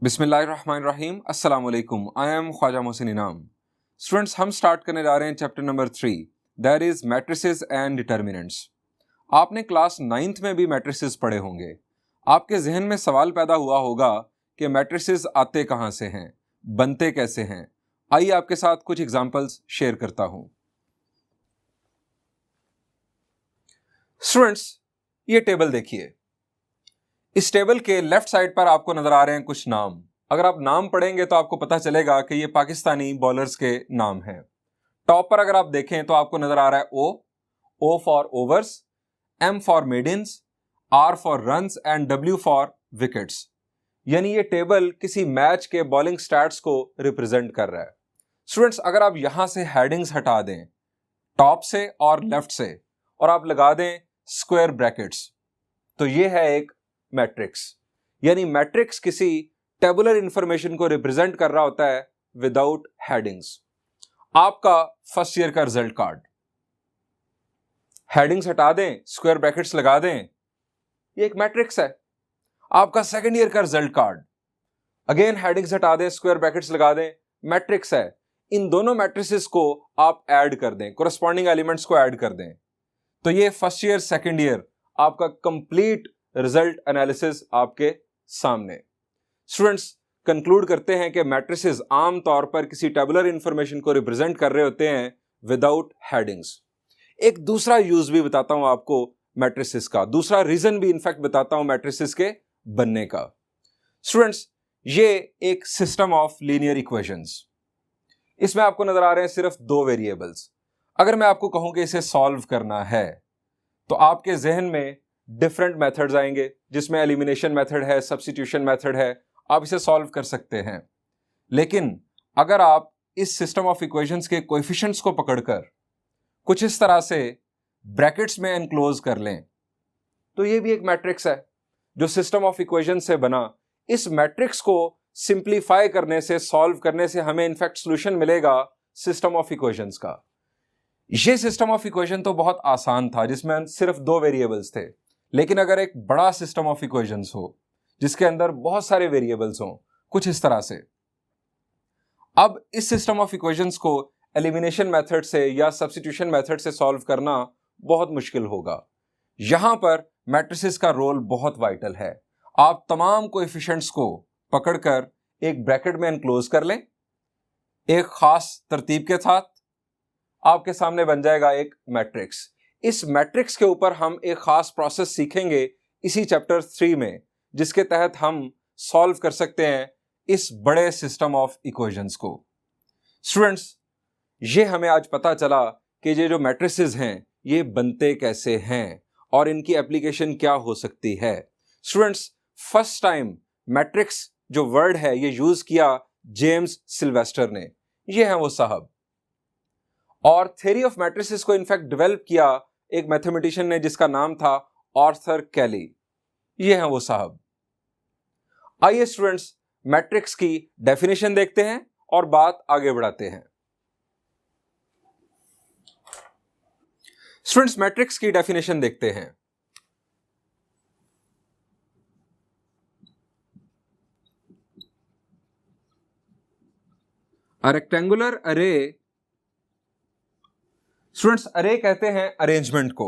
बिस्मिल्लाहिर्रहमानिर्रहीम अस्सलाम वालेकुम। आई एम ख्वाजा मोहसिन इनाम। स्टूडेंट्स, हम स्टार्ट करने जा रहे हैं chapter number 3, that is matrices and determinants. आपने क्लास 9th में भी मैट्रिसेस पढ़े होंगे। आपके जहन में सवाल पैदा हुआ होगा कि मैट्रिसेस आते कहाँ से हैं, बनते कैसे हैं। आइए आपके साथ कुछ एग्जांपल्स शेयर करता हूं। स्टूडेंट्स, ये टेबल देखिए। इस टेबल के लेफ्ट साइड पर आपको नजर आ रहे हैं कुछ नाम। अगर आप नाम पढ़ेंगे तो आपको पता चलेगा कि ये पाकिस्तानी बॉलर्स के नाम हैं। टॉप पर अगर आप देखें तो आपको नजर आ रहा है O for overs, M for maidens, R for runs and W for wickets. यानी ये टेबल किसी मैच के बॉलिंग स्टैट्स को रिप्रेजेंट कर रहा है। स्टूडेंट्स, अगर आप यहां से हेडिंग्स हटा दें टॉप से और लेफ्ट से और आप लगा दें स्क्वायर ब्रैकेट्स, तो ये है एक मैट्रिक्स। यानी मैट्रिक्स किसी टेबुलर इंफॉर्मेशन को रिप्रेजेंट कर रहा होता है विदाउट हेडिंग्स। आपका फर्स्ट ईयर का रिजल्ट कार्ड, हेडिंग्स हटा दें, स्क्वायर ब्रैकेट्स लगा दें, ये एक मैट्रिक्स है। आपका सेकंड ईयर का रिजल्ट कार्ड, अगेन हेडिंग्स हटा दें, स्क्वायर ब्रैकेट्स लगा दें, मैट्रिक्स है। इन दोनों मैट्रिसेस को आप ऐड कर दें, कोरस्पॉन्डिंग एलिमेंट्स को ऐड कर दें, तो ये फर्स्ट ईयर सेकंड ईयर आपका कंप्लीट रिजल्ट एनालिसिस आपके सामने। स्टूडेंट्स, कंक्लूड करते हैं कि मैट्रिसेस आम तौर पर किसी टेबुलर इंफॉर्मेशन को रिप्रेजेंट कर रहे होते हैं विदाउट हेडिंग्स। एक दूसरा यूज भी बताता हूं आपको मैट्रिसेस का, दूसरा रीजन भी इनफैक्ट बताता हूं मैट्रिसेस के बनने का। स्टूडेंट्स, ये एक सिस्टम ऑफ लीनियर इक्वेशंस। इसमें आपको नजर आ रहे हैं सिर्फ दो वेरिएबल्स। अगर मैं आपको कहूं कि इसे सॉल्व करना है तो आपके जहन में डिफरेंट मेथड्स आएंगे, जिसमें एलिमिनेशन मेथड है, सब्स्टिट्यूशन मेथड है, आप इसे सॉल्व कर सकते हैं। लेकिन अगर आप इस सिस्टम ऑफ इक्वेशंस के कोएफिशिएंट्स को पकड़कर कुछ इस तरह से ब्रैकेट्स में एनक्लोज कर लें, तो ये भी एक मैट्रिक्स है जो सिस्टम ऑफ इक्वेशंस से बना। इस मैट्रिक्स को सिंप्लीफाई करने से, सॉल्व करने से हमें इनफैक्ट सॉल्यूशन मिलेगा सिस्टम ऑफ इक्वेशंस का। ये सिस्टम ऑफ इक्वेशन तो बहुत आसान था, जिसमें सिर्फ दो वेरिएबल्स थे। लेकिन अगर एक बड़ा सिस्टम ऑफ इक्वेशंस हो जिसके अंदर बहुत सारे वेरिएबल्स हों, कुछ इस तरह से, अब इस सिस्टम ऑफ इक्वेशंस को एलिमिनेशन मेथड से या सब्स्टिट्यूशन मेथड से सॉल्व करना बहुत मुश्किल होगा। यहां पर मैट्रिसेस का रोल बहुत वाइटल है। आप तमाम कोएफिशिएंट्स को पकड़कर एक ब्रैकेट में एनक्लोज कर लें, एक खास तरतीब के साथ आपके सामने बन जाएगा एक मैट्रिक्स। इस मैट्रिक्स के ऊपर हम एक खास प्रोसेस सीखेंगे इसी चैप्टर 3 में, जिसके तहत हम सॉल्व कर सकते हैं इस बड़े सिस्टम ऑफ इक्वेशंस को। स्टूडेंट्स, ये हमें आज पता चला कि ये जो मैट्रिसेस हैं ये बनते कैसे हैं और इनकी एप्लीकेशन क्या हो सकती है। स्टूडेंट्स, फर्स्ट टाइम मैट्रिक्स जो वर्ड है ये यूज किया जेम्स सिल्वेस्टर ने। ये हैं वो साहब। और थ्योरी ऑफ मैट्रिसेस को इनफैक्ट डेवलप किया एक मैथमेटिशियन ने जिसका नाम था आर्थर कैली। ये हैं वो साहब। आइए स्टूडेंट्स, मैट्रिक्स की डेफिनेशन देखते हैं और बात आगे बढ़ाते हैं। स्टूडेंट्स, मैट्रिक्स की डेफिनेशन देखते हैं। अ रेक्टेंगुलर अरे, स्टूडेंट्स अरे कहते हैं अरेंजमेंट को।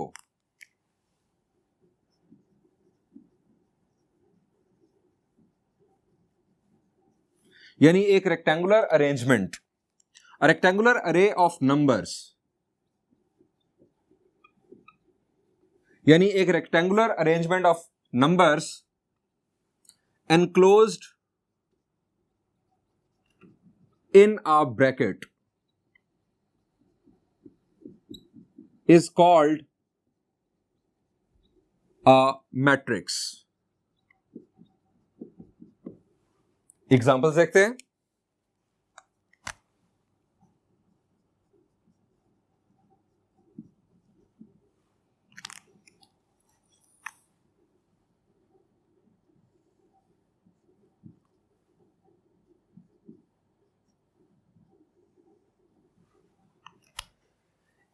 यानी एक रेक्टेंगुलर अरेंजमेंट, अ रेक्टेंगुलर अरे ऑफ नंबर्स, यानी एक rectangular arrangement of numbers enclosed in a bracket is called a matrix. Examples देखते हैं।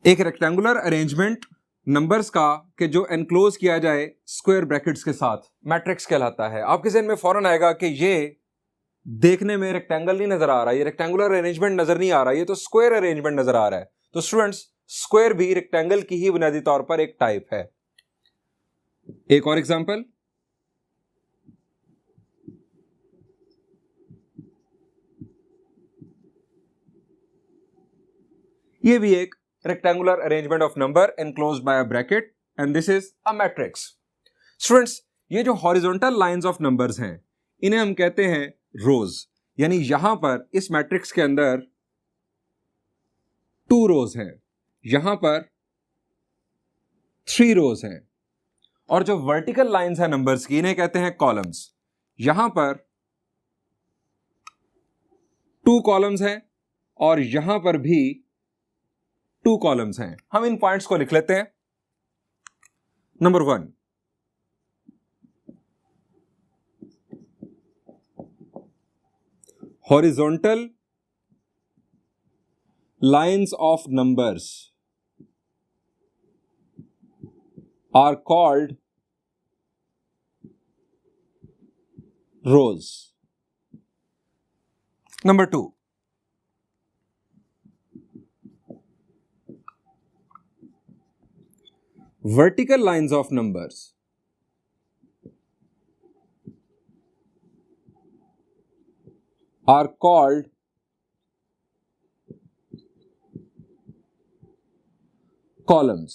एक रेक्टेंगुलर अरेंजमेंट नंबर्स का कि जो एनक्लोज किया जाए स्क्वायर ब्रैकेट्स के साथ मैट्रिक्स कहलाता है। आपके ज़हन में फौरन आएगा कि ये देखने में रेक्टेंगल नहीं नजर आ रहा, ये रेक्टेंगुलर अरेंजमेंट नजर नहीं आ रहा, ये तो स्क्वायर अरेंजमेंट नजर आ रहा है। तो स्टूडेंट्स, स्क्वायर भी रेक्टेंगल की ही बुनियादी तौर पर एक टाइप है। एक और एग्जांपल, ये भी एक rectangular arrangement of number enclosed bye a bracket and this is a matrix. Students, ये जो हॉरिजॉन्टल लाइंस ऑफ नंबर्स हैं इन्हें हम कहते हैं रोज, यानी यहां पर इस मैट्रिक्स के अंदर 2 रोज हैं, यहां पर 3 रोज हैं, और जो वर्टिकल लाइंस हैं नंबर्स की इन्हें कहते हैं कॉलम्स। यहां पर 2 कॉलम्स हैं और यहां पर भी 2 कॉलम्स हैं। हम इन पॉइंट्स को लिख लेते हैं। Number 1, horizontal lines of numbers are called rows. Number 2, vertical lines of numbers are called columns.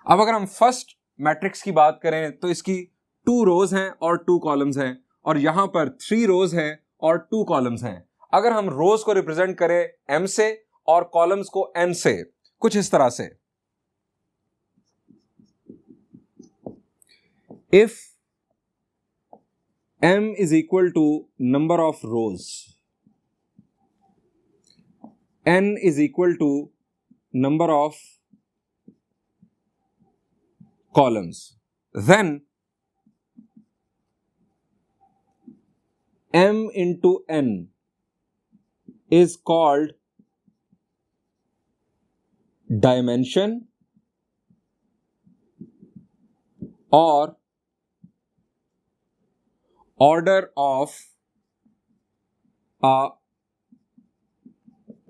अब अगर हम फर्स्ट मैट्रिक्स की बात करें तो इसकी 2 रोज हैं और 2 कॉलम्स हैं, और यहां पर 3 रोज हैं और 2 कॉलम्स हैं। अगर हम रोज को रिप्रेजेंट करें m से और कॉलम्स को n से, कुछ इस तरह से, if m is equal to number of rows, n is equal to number of columns, then m into n is called dimension or order of a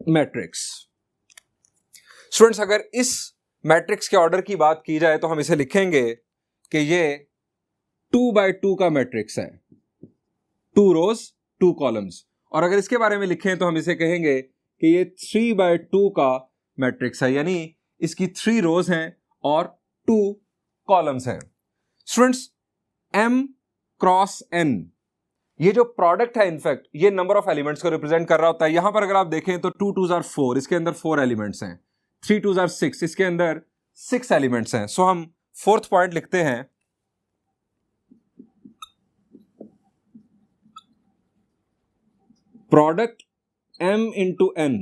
matrix. Students, अगर इस मैट्रिक्स के order की बात की जाए तो हम इसे लिखेंगे कि ये 2 by 2 का मैट्रिक्स है, 2 रोज 2 कॉलम्स। और अगर इसके बारे में लिखें तो हम इसे कहेंगे कि ये 3 by 2 का मैट्रिक्स है, यानी इसकी 3 रोज हैं और 2 कॉलम्स हैं। स्टूडेंट्स, m क्रॉस n, ये जो प्रोडक्ट है इनफैक्ट ये नंबर ऑफ एलिमेंट्स को रिप्रेजेंट कर रहा होता है। यहां पर अगर आप देखें तो 2 2s are 4, इसके अंदर 4 एलिमेंट्स हैं, 3 2s are 6, इसके अंदर 6 एलिमेंट्स हैं। सो हम 4th पॉइंट लिखते हैं, product m into n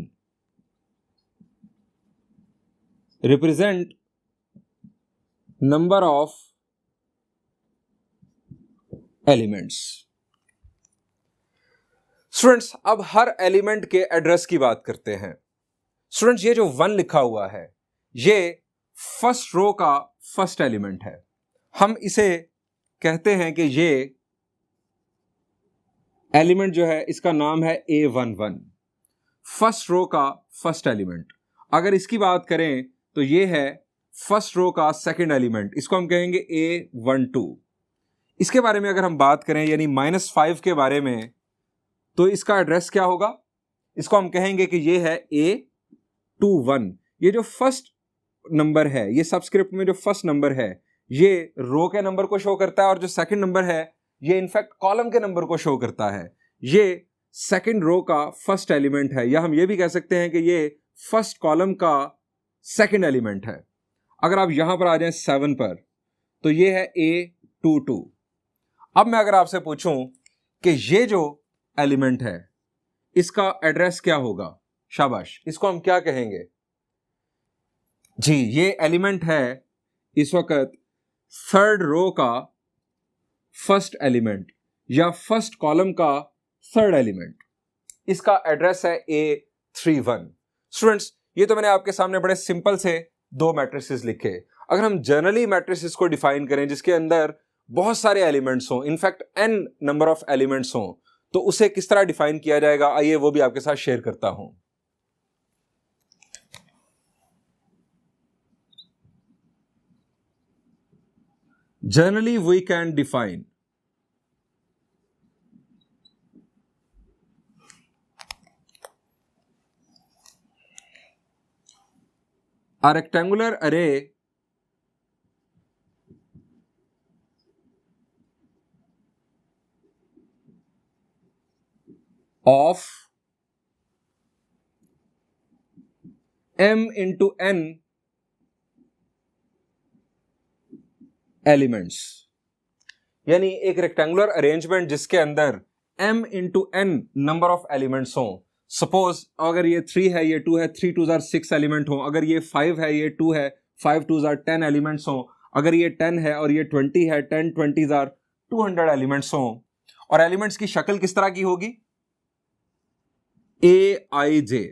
represent number of elements. Students, अब हर एलिमेंट के एड्रेस की बात करते हैं। स्टूडेंट्स, ये जो 1 लिखा हुआ है ये फर्स्ट रो का फर्स्ट एलिमेंट है। हम इसे कहते हैं कि ये एलिमेंट जो है इसका नाम है A11, फर्स्ट रो का फर्स्ट एलिमेंट। अगर इसकी बात करें तो ये है फर्स्ट रो का सेकंड एलिमेंट, इसको हम कहेंगे A12। इसके बारे में अगर हम बात करें यानी -5 के बारे में, तो इसका एड्रेस क्या होगा? इसको हम कहेंगे कि ये है A21। ये जो फर्स्ट नंबर है, ये सबस्क्रिप्ट में जो फर्स्ट नंबर है ये रो के नंबर को शो करता है, और जो सेकंड नंबर है ये इनफैक्ट कॉलम के नंबर को शो करता है। ये सेकंड रो का फर्स्ट एलिमेंट है, या हम ये भी कह सकते हैं कि ये फर्स्ट कॉलम का सेकंड एलिमेंट है। अगर आप यहां पर आ जाएं 7 पर, तो ये है A22। अब मैं अगर आपसे पूछूं कि ये जो एलिमेंट है इसका एड्रेस क्या होगा, शाबाश, इसको हम क्या कहेंगे? जी, ये एलिमेंट है इस वक्त थर्ड रो का फर्स्ट एलिमेंट या फर्स्ट कॉलम का थर्ड एलिमेंट। इसका एड्रेस है A31। स्टूडेंट्स, ये तो मैंने आपके सामने बड़े सिंपल से 2 मैट्रिसेस लिखे। अगर हम जनरली मैट्रिसेस को डिफाइन करें जिसके अंदर बहुत सारे एलिमेंट्स हों, in fact n number of elements हों, तो उसे किस तरह डिफाइन किया जाएगा, आइए वो भी आपके साथ शेयर करता हूं। Generally we can define a rectangular array of m into n elements, यानी एक रेक्टेंगुलर अरेंजमेंट जिसके अंदर m into n number of elements हों। सपोज अगर ये 3 है, ये 2 है, 3 2 जार 6 एलिमेंट हों। अगर ये 5 है, ये 2 है, 5 2 जार 10 एलिमेंट्स हों। अगर ये 10 है और ये 20 है, 10 20 जार 200 एलिमेंट्स हों। और एलिमेंट्स की शक्ल किस तरह की होगी, ए आई जे।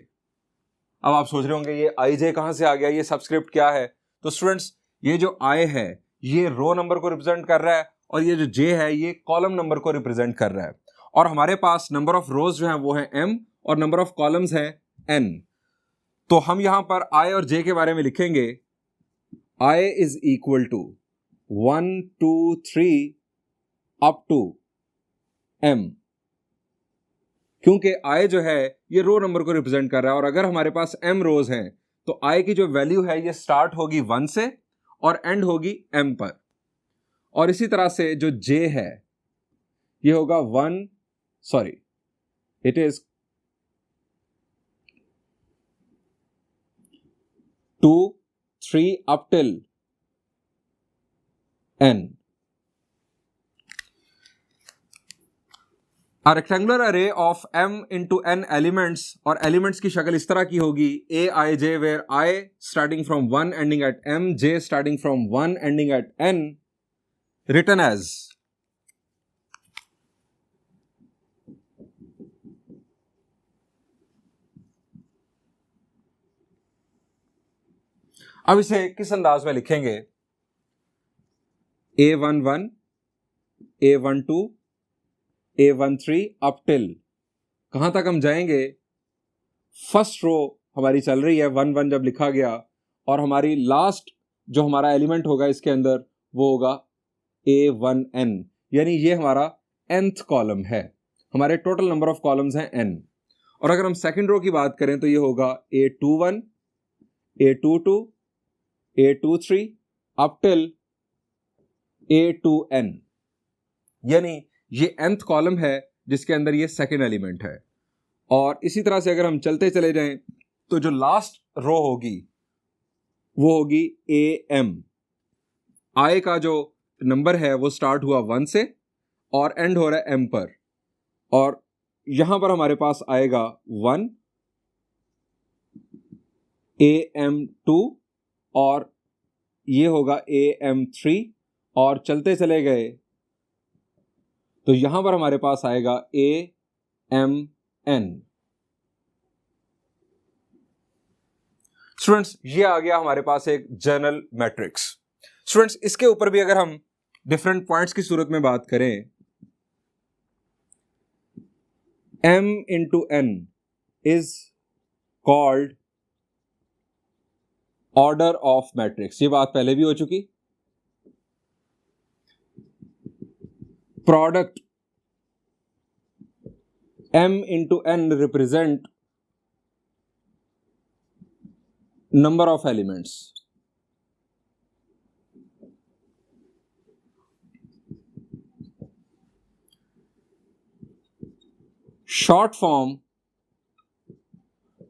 अब आप सोच रहे होंगे ये आई जे कहां से आ गया, ये सबस्क्रिप्ट क्या है। तो स्टूडेंट्स, ये जो आई है ये रो नंबर को रिप्रेजेंट कर रहा है और ये जो जे है ये कॉलम नंबर को रिप्रेजेंट कर रहा है। और हमारे पास नंबर ऑफ रोज जो है वो है m और नंबर ऑफ कॉलम्स है n। तो हम यहां पर i और j के बारे में लिखेंगे i is equal to 1 2 3 up to m, क्योंकि i जो है ये रो नंबर को रिप्रेजेंट कर रहा है। और अगर हमारे पास m रोज हैं तो i की जो वैल्यू है ये स्टार्ट होगी 1 से और एंड होगी m पर। और इसी तरह से जो j है ये होगा 2 3 up till n। A rectangular array of m into n elements, और एलिमेंट्स की शक्ल इस तरह की होगी a i j, where i starting from 1 ending at m, j starting from 1 ending at n, written as अब इसे किस अंदाज में लिखेंगे, a11 a12 a13 up till, कहां तक हम जाएंगे, फर्स्ट रो हमारी चल रही है 1 1 जब लिखा गया, और हमारी लास्ट जो हमारा एलिमेंट होगा इसके अंदर वो होगा a1n, यानी ये हमारा nth कॉलम है। हमारे टोटल नंबर ऑफ कॉलम्स हैं n। और अगर हम सेकंड रो की बात करें तो ये होगा a21 a22 a23 up till a2n, यानी ये nth कॉलम है जिसके अंदर ये सेकंड एलिमेंट है। और इसी तरह से अगर हम चलते चले जाएं तो जो लास्ट रो होगी वो होगी am। i का जो नंबर है वो स्टार्ट हुआ 1 से और एंड हो रहा है m पर, और यहां पर हमारे पास आएगा 1 am2 और ये होगा am3, और चलते चले गए तो यहां पर हमारे पास आएगा amn। स्टूडेंट्स, ये आ गया हमारे पास एक जनरल मैट्रिक्स। स्टूडेंट्स, इसके ऊपर भी अगर हम डिफरेंट पॉइंट्स की सूरत में बात करें, m into n is called order of matrix। ये बात पहले भी हो चुकी। Product m into n represent number of elements। short form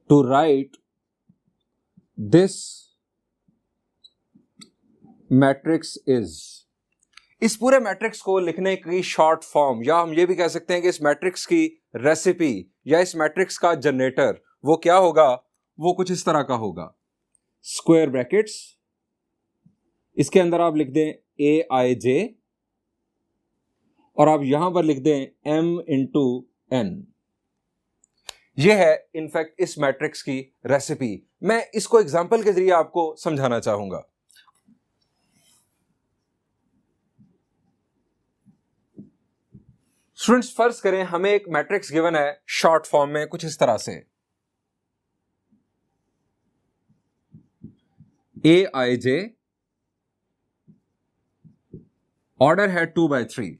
to write this matrix is, इस पूरे मैट्रिक्स को लिखने की शॉर्ट फॉर्म, या हम ये भी कह सकते हैं कि इस मैट्रिक्स की रेसिपी या इस मैट्रिक्स का जनरेटर वो क्या होगा, वो कुछ इस तरह का होगा। स्क्वायर ब्रैकेट्स, इसके अंदर आप लिख दें ए आई जे और आप यहां पर लिख दें m इंटू n। यह है इनफैक्ट इस मैट्रिक्स की रेसिपी। मैं इसको एग्जाम्पल के जरिए आपको समझाना चाहूंगा। स्टूडेंट्स फर्ज करें हमें एक मैट्रिक्स गिवन है शॉर्ट फॉर्म में कुछ इस तरह से Aij, ऑर्डर है 2/3।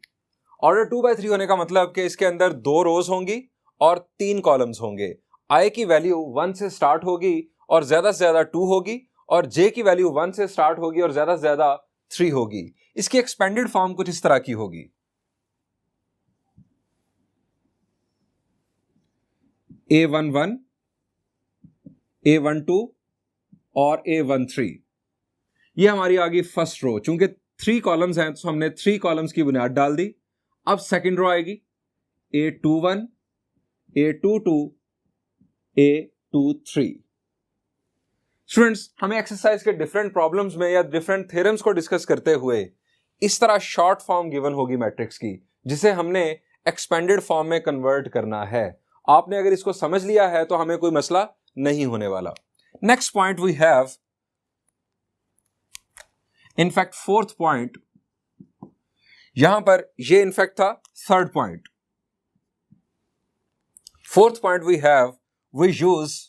ऑर्डर 2/3 होने का मतलब कि इसके अंदर 2 रोज होंगी और 3 कॉलम्स होंगे। i की वैल्यू 1 से स्टार्ट होगी और ज्यादा से ज्यादा 2 होगी, और j की वैल्यू 1 से स्टार्ट होगी और ज्यादा से ज्यादा 3 होगी। इसकी एक्सपेंडेड फॉर्म कुछ इस तरह की होगी। A11, A12 और A13, ये हमारी आ गई फर्स्ट रो। चूंकि 3 कॉलम्स हैं तो हमने 3 कॉलम्स की बुनियाद डाल दी। अब सेकंड रो आएगी A21, A22, A23। स्टूडेंट्स हमें एक्सरसाइज के डिफरेंट प्रॉब्लम्स में या डिफरेंट थ्योरम्स को डिस्कस करते हुए इस तरह शॉर्ट फॉर्म गिवन होगी मैट्रिक्स की, जिसे हमने एक्सपेंडेड फॉर्म में कन्वर्ट करना है। आपने अगर इसको समझ लिया है तो हमें कोई मसला नहीं होने वाला। Next point we have, in fact fourth point, यहां पर ये इनफैक्ट था third point. Fourth point we have, we use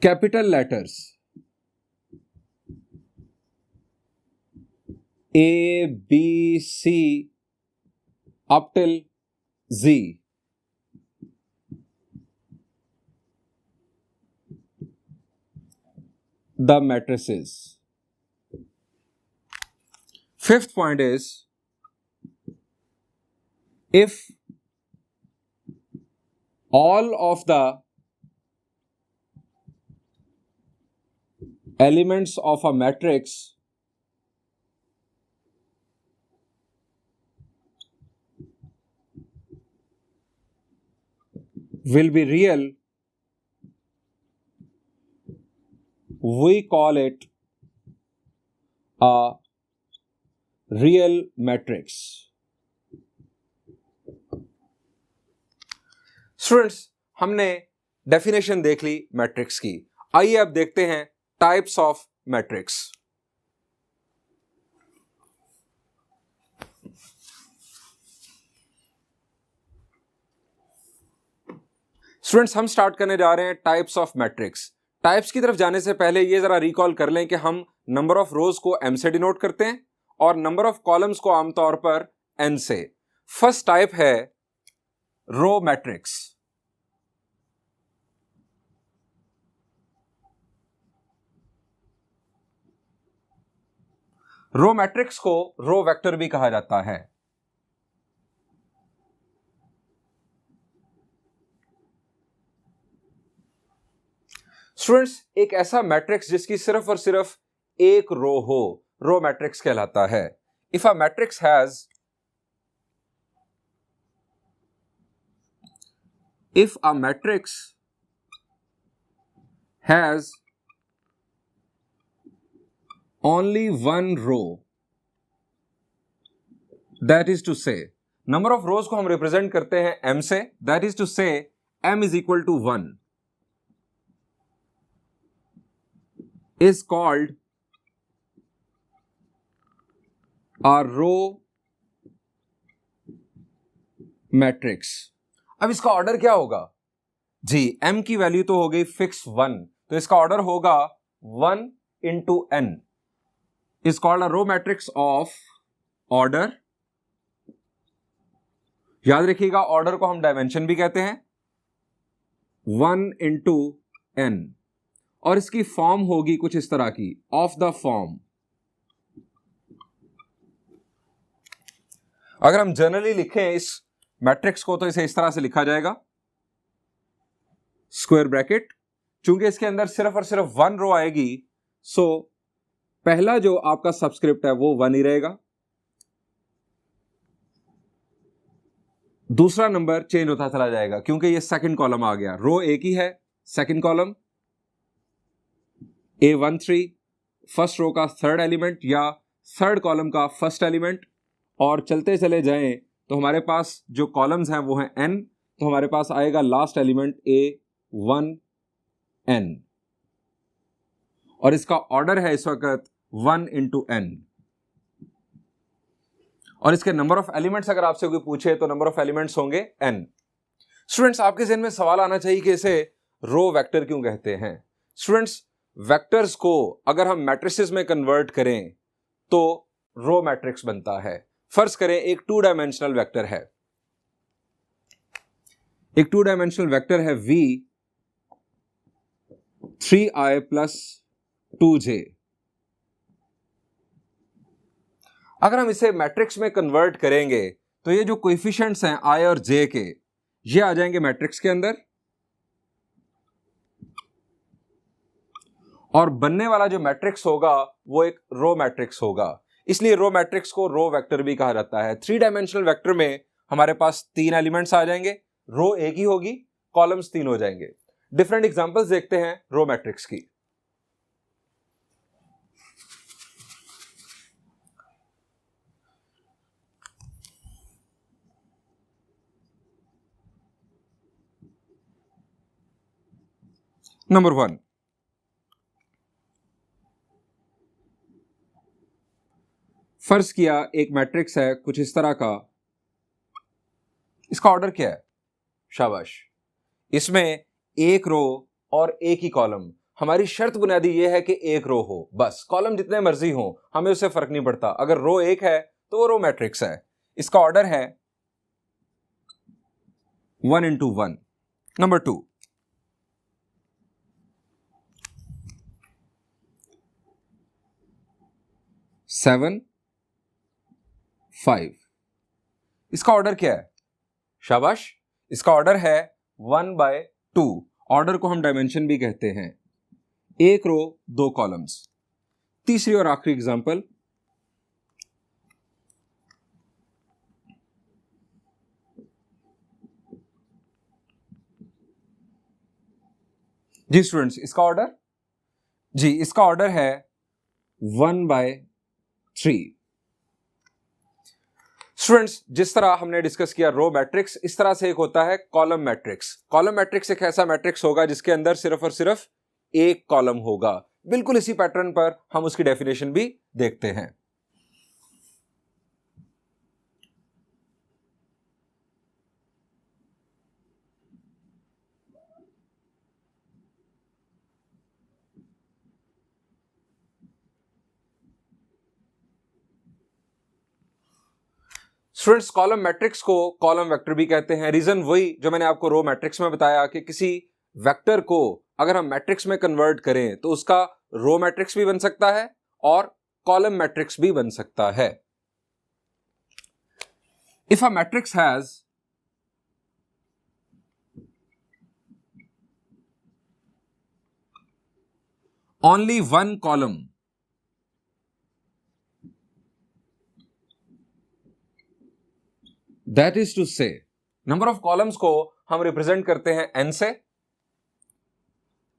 capital letters A, B, C up till Z, the matrices. Fifth point is, if all of the elements of a matrix will be real, we call it a real matrix. Students हमने definition देख ली matrix की। आइए अब देखते हैं types of matrix. Students हम start करने जा रहे हैं टाइप्स ऑफ मैट्रिक्स। टाइप्स की तरफ जाने से पहले ये जरा रिकॉल कर लें कि हम नंबर ऑफ रोज को m से डिनोट करते हैं और नंबर ऑफ कॉलम्स को आमतौर पर n से। फर्स्ट टाइप है रो मैट्रिक्स। रो मैट्रिक्स को रो वेक्टर भी कहा जाता है। स्टूडेंट्स एक ऐसा मैट्रिक्स जिसकी सिर्फ और सिर्फ एक रो हो, रो मैट्रिक्स कहलाता है। If a matrix has if a matrix has only one row, that is to say, number of rows को हम रिप्रेजेंट करते हैं m से, that is to say m is equal to 1, is called a row matrix. अब इसका order क्या होगा जी? m की वैल्यू तो हो गई फिक्स 1, तो इसका ऑर्डर होगा 1 into n, is called a row matrix of order, याद रखिएगा ऑर्डर को हम डायमेंशन भी कहते हैं, 1 into n, और इसकी फॉर्म होगी कुछ इस तरह की, ऑफ द फॉर्म। अगर हम जनरली लिखें इस मैट्रिक्स को तो इसे इस तरह से लिखा जाएगा, स्क्वायर ब्रैकेट। चूंकि इसके अंदर सिर्फ और सिर्फ 1 रो आएगी, सो पहला जो आपका सबस्क्रिप्ट है वो 1 ही रहेगा, दूसरा नंबर चेंज होता चला जाएगा क्योंकि ये सेकंड कॉलम आ गया। रो एक ही है, second column A13, first row का थर्ड एलिमेंट या थर्ड कॉलम का फर्स्ट एलिमेंट, और चलते चले जाएं तो हमारे पास जो कॉलम्स हैं वो हैं n, तो हमारे पास आएगा लास्ट एलिमेंट A1n, और इसका ऑर्डर है इस वक्त 1 into n। और इसके नंबर ऑफ एलिमेंट्स अगर आपसे कोई पूछे तो नंबर ऑफ एलिमेंट्स होंगे n। स्टूडेंट्स, आपके ज़हन में सवाल आना चाहिए कि इसे रो वेक्टर क्यों कहते हैं। स्टूडेंट्स, वेक्टर्स को अगर हम मैट्रिसेस में कन्वर्ट करें तो रो मैट्रिक्स बनता है। फर्ज करें एक 2 डायमेंशनल वेक्टर है, एक 2 डायमेंशनल वेक्टर है v 3i + 2j। अगर हम इसे मैट्रिक्स में कन्वर्ट करेंगे तो ये जो कोएफिशिएंट्स हैं i और j के, ये आ जाएंगे मैट्रिक्स के अंदर, और बनने वाला जो मैट्रिक्स होगा वो एक रो मैट्रिक्स होगा। इसलिए रो मैट्रिक्स को रो वेक्टर भी कहा जाता है। 3 डायमेंशनल वेक्टर में हमारे पास 3 एलिमेंट्स आ जाएंगे, रो एक ही होगी, कॉलम्स 3 हो जाएंगे। डिफरेंट एग्जांपल्स देखते हैं रो मैट्रिक्स की। नंबर 1, फर्ज किया एक मैट्रिक्स है कुछ इस तरह का, इसका ऑर्डर क्या है? शाबाश, इसमें एक रो और एक ही कॉलम। हमारी शर्त बुनियादी यह है कि एक रो हो, बस कॉलम जितने मर्जी हो हमें उससे फर्क नहीं पड़ता। अगर रो एक है तो वो रो मैट्रिक्स है। इसका ऑर्डर है 1 × 1। नंबर 2, सेवन 5, इसका ऑर्डर क्या है? शाबाश, इसका ऑर्डर है 1/2। ऑर्डर को हम डायमेंशन भी कहते हैं। एक रो 2 कॉलम्स। तीसरी और आखिरी एग्जांपल, जी स्टूडेंट्स, इसका ऑर्डर, जी इसका ऑर्डर है 1/3। स्टूडेंट्स, जिस तरह हमने डिस्कस किया रो मैट्रिक्स, इस तरह से एक होता है कॉलम मैट्रिक्स। कॉलम मैट्रिक्स एक ऐसा मैट्रिक्स होगा जिसके अंदर सिर्फ और सिर्फ एक कॉलम होगा। बिल्कुल इसी पैटर्न पर हम उसकी डेफिनेशन भी देखते हैं। स्टूडेंट्स, कॉलम मैट्रिक्स को कॉलम वेक्टर भी कहते हैं। रीजन वही जो मैंने आपको रो मैट्रिक्स में बताया कि किसी वेक्टर को अगर हम मैट्रिक्स में कन्वर्ट करें तो उसका रो मैट्रिक्स भी बन सकता है और कॉलम मैट्रिक्स भी बन सकता है। If a matrix has only one column, that is to say number of columns को हम रिप्रेजेंट करते हैं n से,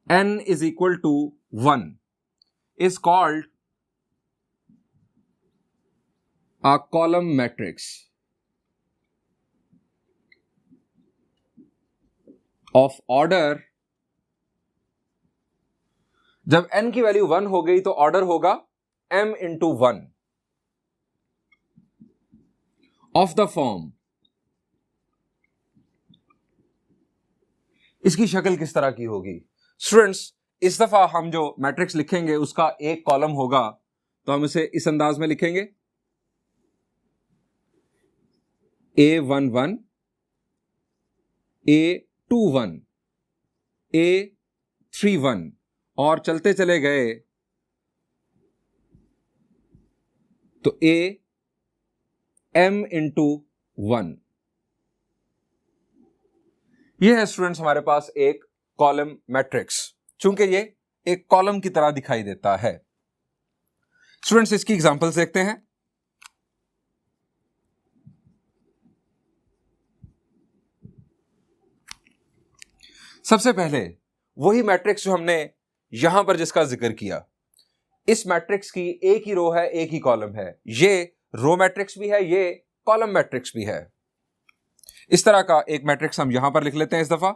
n is equal to 1 is called a column matrix of order। जब n की वैल्यू 1 हो गई तो ऑर्डर होगा m × 1 ऑफ द फॉर्म। इसकी शक्ल किस तरह की होगी? स्टूडेंट्स, इस दफा हम जो मैट्रिक्स लिखेंगे उसका एक कॉलम होगा, तो हम इसे इस अंदाज में लिखेंगे A11, A21, A31 और चलते चले गए तो A m × 1। यह है स्टूडेंट्स हमारे पास एक कॉलम मैट्रिक्स, चूंकि ये एक कॉलम की तरह दिखाई देता है। स्टूडेंट्स, इसकी एग्जांपल्स देखते हैं। सबसे पहले वही मैट्रिक्स जो हमने यहां पर जिसका जिक्र किया, इस मैट्रिक्स की एक ही रो है, एक ही कॉलम है। ये रो मैट्रिक्स भी है, ये कॉलम मैट्रिक्स भी है। इस तरह का एक मैट्रिक्स हम यहां पर लिख लेते हैं इस दफा।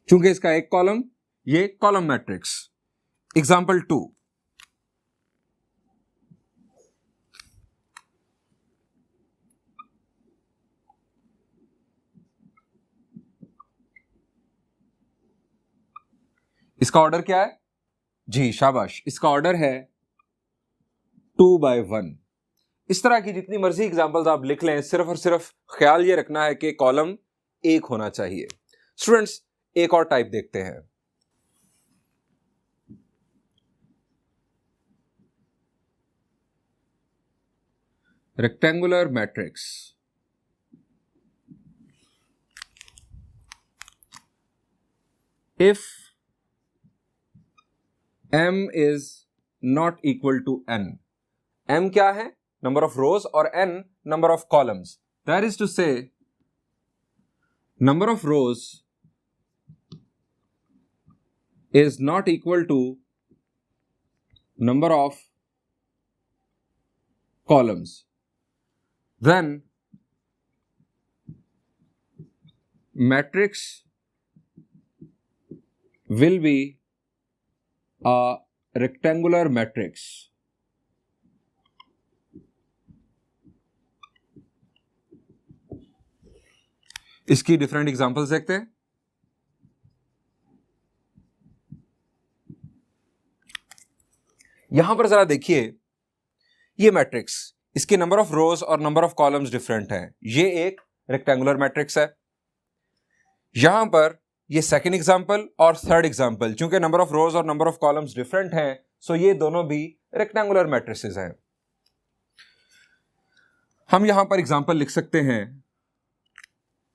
चूंकि इसका एक कॉलम, ये कॉलम मैट्रिक्स। एग्जाम्पल 2, इसका ऑर्डर क्या है? जी शाबाश, इसका ऑर्डर है 2/1। इस तरह की जितनी मर्जी एग्जांपल्स आप लिख लें, सिर्फ और सिर्फ ख्याल ये रखना है कि कॉलम एक होना चाहिए। स्टूडेंट्स, एक और टाइप देखते हैं। Rectangular matrix. If m is not equal to n, m क्या है? नंबर ऑफ रोज, और n number of columns. That is to say number of rows is not equal to number of columns, then matrix will be a rectangular matrix. इसकी different examples देखते हैं। यहां पर जरा देखिए, ये मैट्रिक्स, इसके नंबर ऑफ रोज और नंबर ऑफ कॉलम्स डिफरेंट हैं। ये एक रेक्टेंगुलर मैट्रिक्स है। यहां पर ये सेकंड एग्जांपल और थर्ड एग्जांपल, चूंकि नंबर ऑफ रोज और नंबर ऑफ कॉलम्स डिफरेंट हैं, सो ये दोनों भी रेक्टेंगुलर मैट्रिसेस हैं। हम यहां पर एग्जांपल लिख सकते हैं,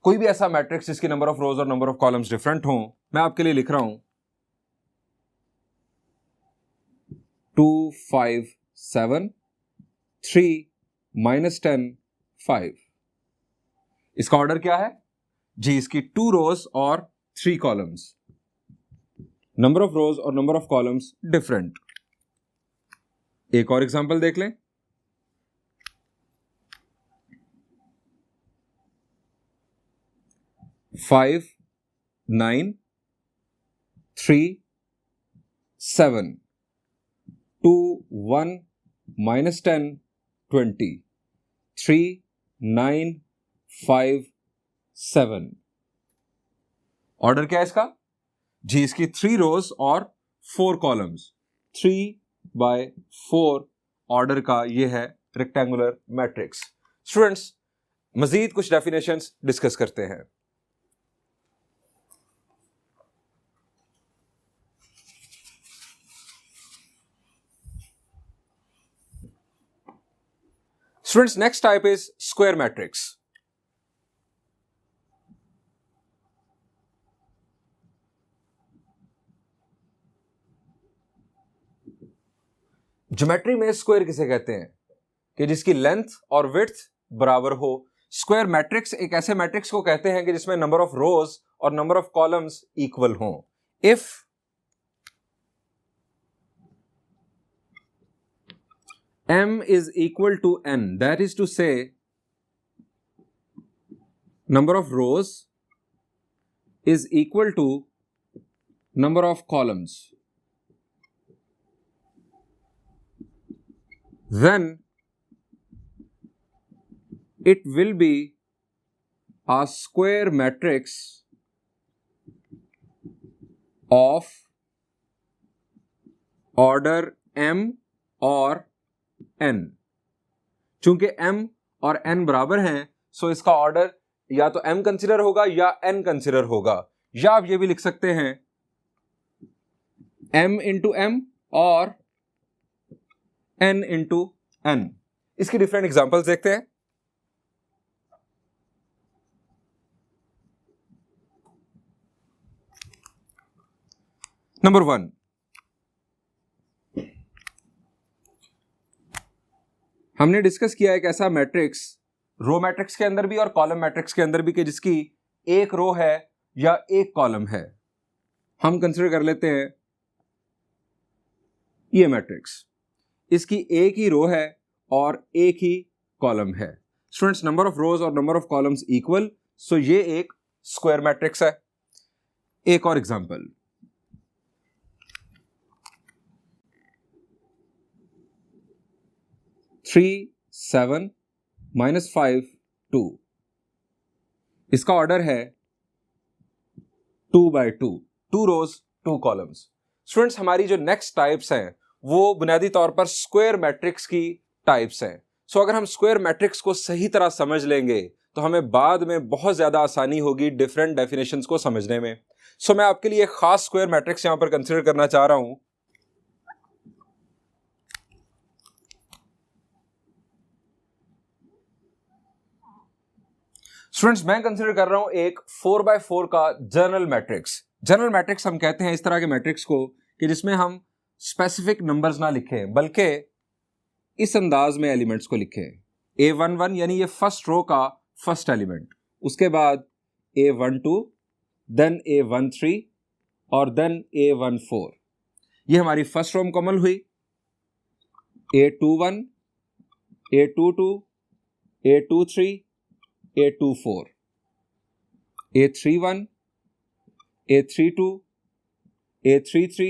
कोई भी ऐसा मैट्रिक्स जिसकी नंबर ऑफ रोज और नंबर ऑफ कॉलम्स डिफरेंट हो। मैं आपके लिए लिख रहा हूं 2 5 7 3 -10 5। इसका ऑर्डर क्या है? जी, इसकी 2 रोज और 3 कॉलम्स। नंबर ऑफ रोज और नंबर ऑफ कॉलम्स डिफरेंट। एक और एग्जांपल देख लें। 5 9 3 7 2 1 -10 20 3 9 5 7। ऑर्डर क्या है इसका? जी, इसकी 3 रोज और 4 कॉलम्स। 3/4 ऑर्डर का ये है रेक्टेंगुलर मैट्रिक्स। स्टूडेंट्स, मजीद कुछ डेफिनेशंस डिस्कस करते हैं। Students, next type is square matrix. Geometry में स्क्वायर किसे कहते हैं? कि जिसकी लेंथ और विड्थ बराबर हो। स्क्वायर मैट्रिक्स एक ऐसे मैट्रिक्स को कहते हैं कि जिसमें नंबर ऑफ रोज और नंबर ऑफ कॉलम्स इक्वल हों। If m is equal to n, that is to say number of rows is equal to number of columns, then it will be a square matrix of order m और n। चूंकि m और n बराबर हैं, सो इसका order या तो m consider होगा या n कंसिडर होगा, या आप ये भी लिख सकते हैं m इंटू m और n इंटू n। इसकी डिफरेंट एग्जांपल्स देखते हैं। नंबर 1, हमने डिस्कस किया एक ऐसा मैट्रिक्स, रो मैट्रिक्स के अंदर भी और कॉलम मैट्रिक्स के अंदर भी, कि जिसकी एक रो है या एक कॉलम है। हम कंसिडर कर लेते हैं ये मैट्रिक्स, इसकी एक ही रो है और एक ही कॉलम है। स्टूडेंट्स, नंबर ऑफ रोज और नंबर ऑफ कॉलम्स इक्वल, सो ये एक स्क्वायर मैट्रिक्स है। एक और एग्जांपल, 3 7 -5 2। इसका ऑर्डर है 2/2, 2 रोज 2 कॉलम्स। स्टूडेंट्स, हमारी जो नेक्स्ट टाइप्स हैं वो बुनियादी तौर पर स्क्वायर मैट्रिक्स की टाइप्स हैं। सो अगर हम स्क्वायर मैट्रिक्स को सही तरह समझ लेंगे तो हमें बाद में बहुत ज्यादा आसानी होगी डिफरेंट डेफिनेशंस को समझने में। सो मैं आपके लिए एक खास स्क्वायर मैट्रिक्स यहां पर कंसीडर करना चाह रहा हूं। स्टूडेंट्स, मैं कंसीडर कर रहा हूं एक 4x4 का जर्नल मैट्रिक्स। जर्नल मैट्रिक्स हम कहते हैं इस तरह के मैट्रिक्स को कि जिसमें हम स्पेसिफिक नंबर्स ना लिखें बल्कि इस अंदाज में एलिमेंट्स को लिखें। A11 यानी ये फर्स्ट रो का फर्स्ट एलिमेंट, उसके बाद A12, देन A13 और देन A14। ये हमारी फर्स्ट रो मुकम्मल हुई। A21, A22, A23, A24, A31, A32, A33,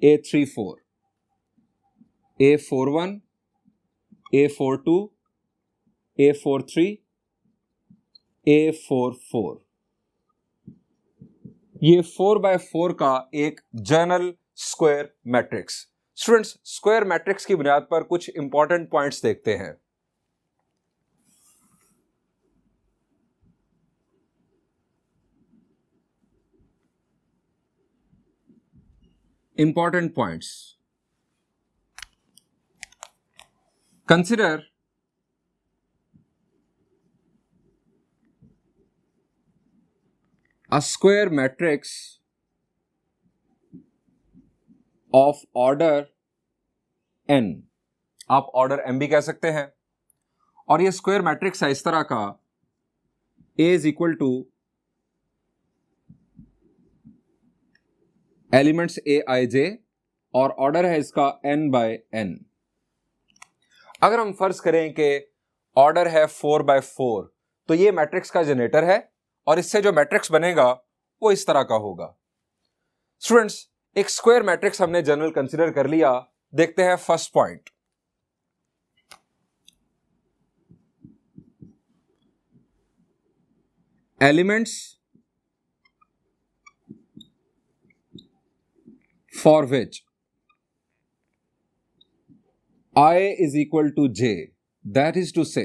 A34, A41, A42, A43, A44। ये 4x4 का एक journal square matrix. Students, square matrix की बुनियाद पर कुछ इंपॉर्टेंट पॉइंट्स देखते हैं। Important points. Consider a square matrix of order n। आप ऑर्डर m भी कह सकते हैं। और ये स्क्वायर मैट्रिक्स है इस तरह का, A is equal two elements Aij और ऑर्डर है इसका n/n। अगर हम फर्ज करें कि ऑर्डर है 4x4 तो ये मैट्रिक्स का जनरेटर है और इससे जो मैट्रिक्स बनेगा वो इस तरह का होगा। स्टूडेंट्स, एक स्क्वायर मैट्रिक्स हमने जनरल कंसीडर कर लिया। देखते हैं first point. Elements for which I is equal to j, that is to say,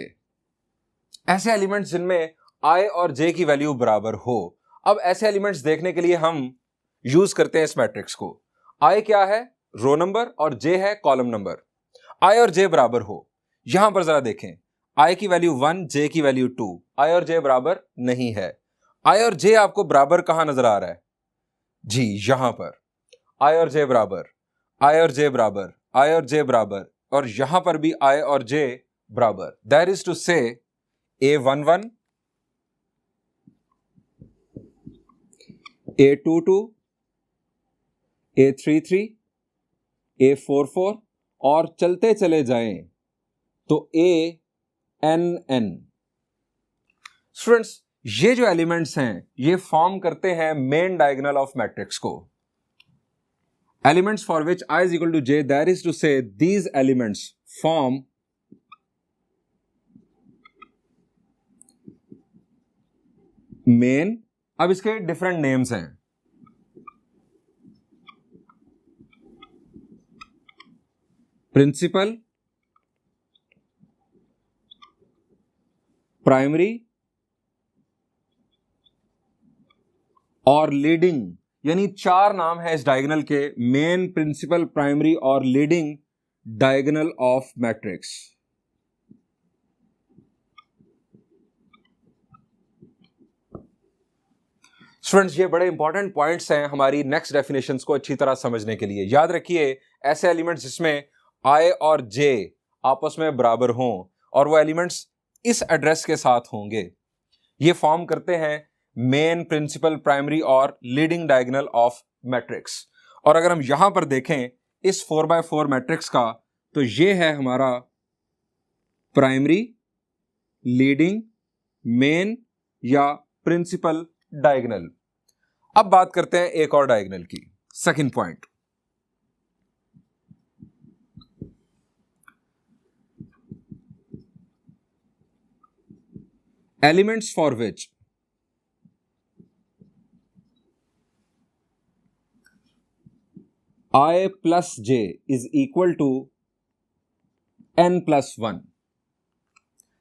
ऐसे एलिमेंट्स जिनमें I और j की वैल्यू बराबर हो। अब ऐसे एलिमेंट्स देखने के लिए हम यूज करते हैं इस मैट्रिक्स को। I क्या है? रो नंबर और j है कॉलम नंबर। I और j बराबर हो। यहां पर जरा देखें, I की वैल्यू 1, j की वैल्यू 2। I और j बराबर नहीं है। I और j आपको बराबर कहां नजर आ रहा है? जी, यहां पर I और j बराबर, I और j बराबर, I और j बराबर, और यहां पर भी I और j बराबर। दैट इज टू से A11, A22, A33, A44 और चलते चले जाएं तो ANN। स्टूडेंट्स, ये जो एलिमेंट्स हैं ये फॉर्म करते हैं मेन डायगोनल ऑफ मैट्रिक्स को। Elements for which I is equal to j, that is to say these elements form main। अब इसके डिफरेंट नेम्स हैं। प्रिंसिपल, प्राइमरी और लीडिंग, यानी 4 नाम है इस डायगोनल के, मेन, प्रिंसिपल, प्राइमरी और leading diagonal of matrix. Students, ये बड़े इंपॉर्टेंट पॉइंट्स हैं हमारी नेक्स्ट डेफिनेशंस को अच्छी तरह समझने के लिए। याद रखिए, ऐसे एलिमेंट्स जिसमें I और J आपस में बराबर हों और वो एलिमेंट्स इस एड्रेस के साथ होंगे, ये फॉर्म करते हैं मेन, प्रिंसिपल, प्राइमरी और लीडिंग डायगोनल ऑफ मैट्रिक्स। और अगर हम यहां पर देखें इस 4x4 मैट्रिक्स का, तो ये है हमारा प्राइमरी, लीडिंग, मेन या प्रिंसिपल डायगोनल। अब बात करते हैं एक और डायगोनल की। Second point, elements for which I plus j is equal to n plus 1।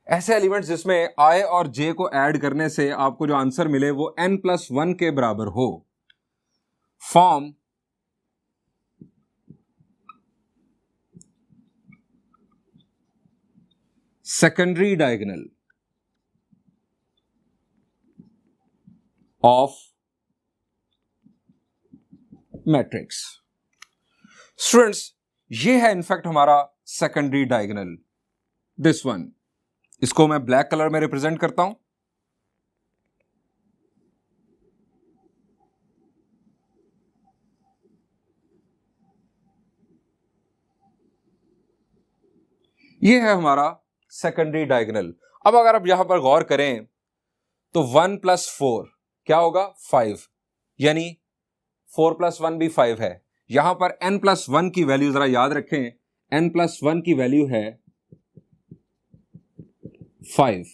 ऐसे एलिमेंट्स जिसमें I और j को ऐड करने से आपको जो आंसर मिले वो n plus 1 के बराबर हो, form secondary diagonal of matrix. Students, ये है इनफैक्ट हमारा सेकेंडरी डायगोनल, दिस वन। इसको मैं ब्लैक कलर में रिप्रेजेंट करता हूं। ये है हमारा सेकेंडरी डायगोनल। अब अगर आप यहां पर गौर करें तो 1 + 4 क्या होगा? 5, यानी 4 + 1 भी 5 है। यहां पर n + 1 की वैल्यू जरा याद रखें, n + 1 की वैल्यू है 5।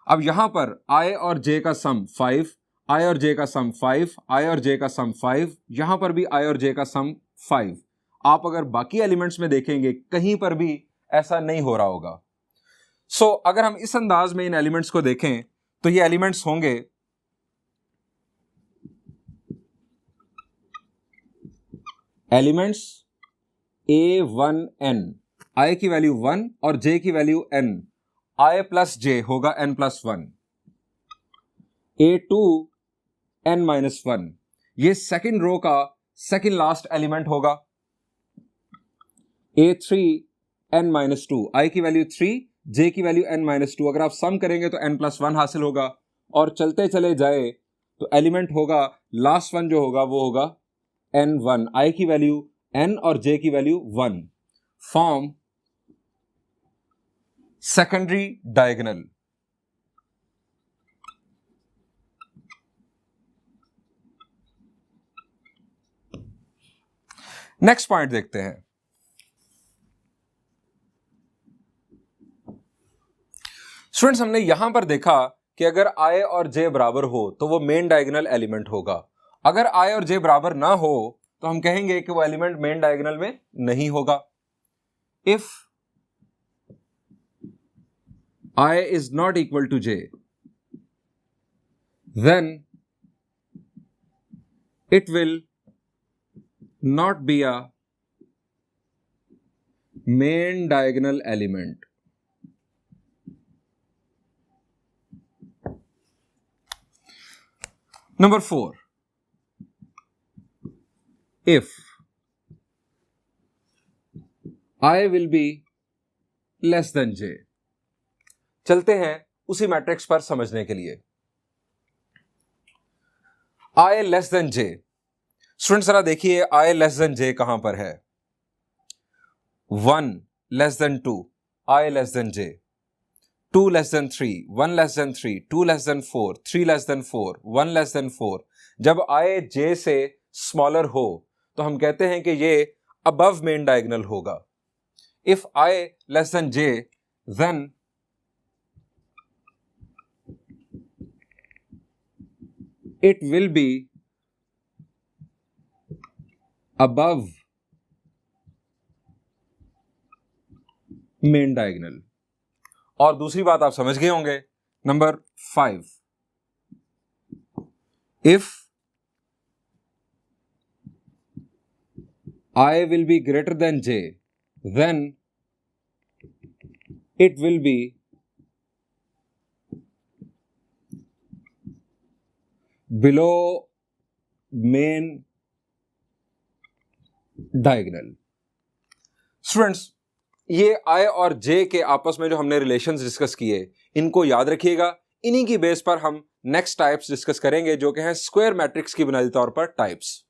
अब यहां पर i और j का सम 5, i और j का सम 5, i और j का सम 5, यहां पर भी i और j का सम 5। आप अगर बाकी एलिमेंट्स में देखेंगे कहीं पर भी ऐसा नहीं हो रहा होगा। सो अगर हम इस अंदाज में इन एलिमेंट्स को देखें तो ये एलिमेंट्स होंगे एलिमेंट्स a1n, i की वैल्यू 1 और j की वैल्यू n, i + j होगा n + 1, a2n - 1, ये सेकेंड रो का सेकेंड लास्ट एलिमेंट होगा, a3n - 2, i की वैल्यू 3, j की वैल्यू n - 2। अगर आप सम करेंगे तो n + 1 हासिल होगा, और चलते चले जाए तो एलिमेंट होगा लास्ट वन जो होगा वो होगा n1, i की वैल्यू n और j की value 1, form secondary diagonal. Next point देखते हैं। स्टूडेंट्स, हमने यहां पर देखा कि अगर i और j बराबर हो तो वो मेन डायगोनल एलिमेंट होगा। अगर i और j बराबर ना हो तो हम कहेंगे कि वो एलिमेंट मेन डायगोनल में नहीं होगा। If i is not equal to j, then it will not be a main diagonal element. Number 4, if I will be less than j। चलते हैं उसी मैट्रिक्स पर समझने के लिए। I less than j, student जरा देखिए I less than j कहां पर है। 1 less than 2, I less than j, 2 less than 3, 1 less than 3, 2 less than 4, 3 less than 4, 1 less than 4। जब I j से स्मॉलर हो तो हम कहते हैं कि ये अबव मेन डायगोनल होगा। If I less than j, then it will be above main diagonal. और दूसरी बात आप समझ गए होंगे, number 5, if I will be greater than j, then it will be below main diagonal. Students, ये I और J के आपस में जो हमने रिलेशंस डिस्कस किए इनको याद रखिएगा। इन्हीं की बेस पर हम नेक्स्ट टाइप्स डिस्कस करेंगे जो कि हैं स्क्वायर मैट्रिक्स की बुनियादी तौर पर टाइप्स।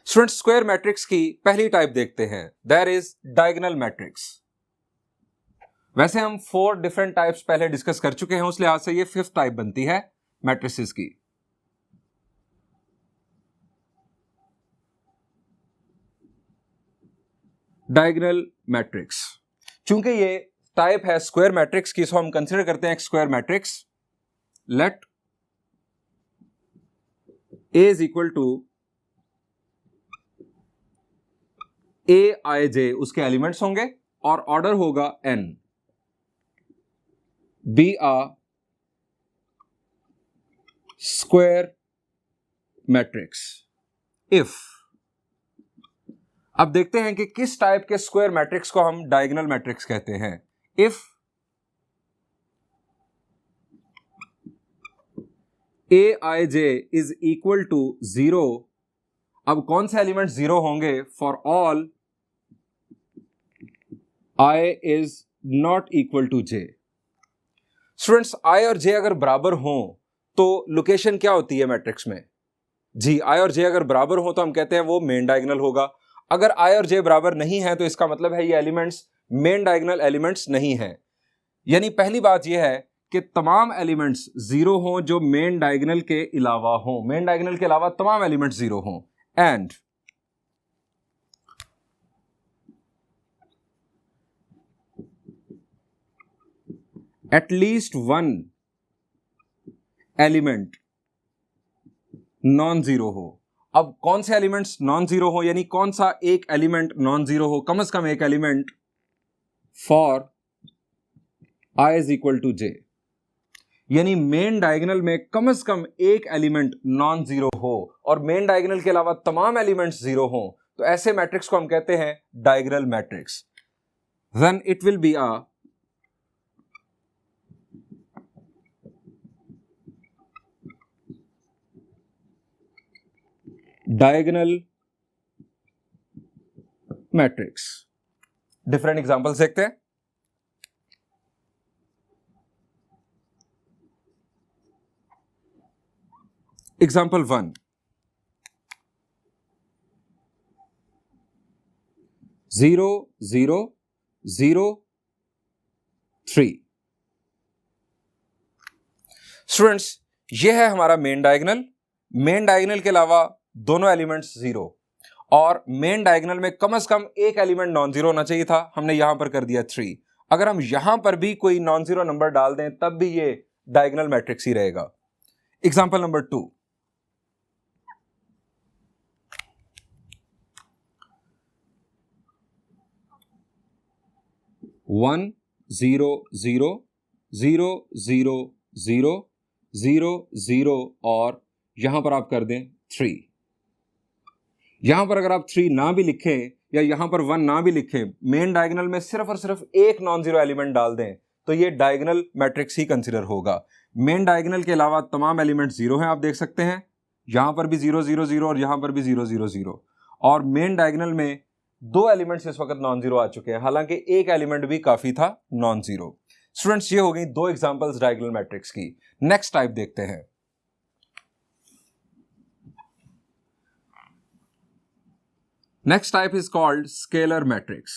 स्टूडेंट्स, स्क्वायर मैट्रिक्स की पहली टाइप देखते हैं, दैट इज डायगोनल मैट्रिक्स। वैसे हम 4 डिफरेंट टाइप्स पहले डिस्कस कर चुके हैं, उस लिहाज से ये 5th टाइप बनती है मैट्रिसेस की। Diagonal matrix. चूंकि ये टाइप है स्क्वायर मैट्रिक्स की, सो हम कंसिडर करते हैं एक square matrix. Let A is equal to AIJ, उसके एलिमेंट्स होंगे और ऑर्डर होगा n। Be a square matrix if. अब देखते हैं कि किस टाइप के स्क्वायर मैट्रिक्स को हम डायगोनल मैट्रिक्स कहते हैं। If AIJ is equal to 0, अब कौन से एलिमेंट 0 होंगे? For all I is not equal to J। Students, I और J अगर बराबर हों तो लोकेशन क्या होती है मैट्रिक्स में? जी, I और J अगर बराबर हो तो हम कहते हैं वो मेन डायगोनल होगा। अगर I और J बराबर नहीं है तो इसका मतलब है ये एलिमेंट्स मेन डायगोनल एलिमेंट्स नहीं हैं। यानी पहली बात यह है कि तमाम एलिमेंट्स 0 हों जो मेन डायगोनल के अलावा हों, मेन डायगोनल के अलावा तमाम एलिमेंट्स 0 हों। And at least one element non zero हो। अब कौन से एलिमेंट्स नॉन जीरो हो, यानी कौन सा एक एलिमेंट नॉन जीरो हो? कम से कम एक element for I is equal to J, यानी मेन डायगोनल में कम से कम एक एलिमेंट नॉन जीरो हो और मेन डायगोनल के अलावा तमाम एलिमेंट्स जीरो हो, तो ऐसे मैट्रिक्स को हम कहते हैं diagonal matrix. Then it will be a diagonal matrix. Different examples देखते हैं। एग्जांपल 1, 0 0 0 3। स्टूडेंट्स, यह है हमारा मेन डायगोनल। मेन डायगोनल के अलावा दोनों एलिमेंट्स 0 और मेन डायगोनल में कम से कम एक एलिमेंट नॉन जीरो होना चाहिए था, हमने यहां पर कर दिया 3। अगर हम यहां पर भी कोई नॉन जीरो नंबर डाल दें तब भी ये डायगोनल मैट्रिक्स ही रहेगा। एग्जांपल नंबर 2, 1 0 0 0 0 0 0 0 और यहां पर आप कर दें 3। यहां पर अगर आप 3 ना भी लिखें या यहां पर 1 ना भी लिखें, मेन डायगोनल में सिर्फ और सिर्फ एक नॉन जीरो एलिमेंट डाल दें तो ये डायगोनल मैट्रिक्स ही कंसीडर होगा। मेन डायगोनल के अलावा तमाम एलिमेंट 0 हैं, आप देख सकते हैं। यहां पर भी 0 0 0 और यहां पर भी 0 0 0 और मेन डायगोनल में 2 एलिमेंट्स इस वक्त नॉन जीरो आ चुके हैं, हालांकि एक एलिमेंट भी काफी था नॉन जीरो। स्टूडेंट्स, ये हो गई 2 एग्जांपल्स डायगोनल मैट्रिक्स की। नेक्स्ट टाइप देखते हैं। Next type is called scalar matrix.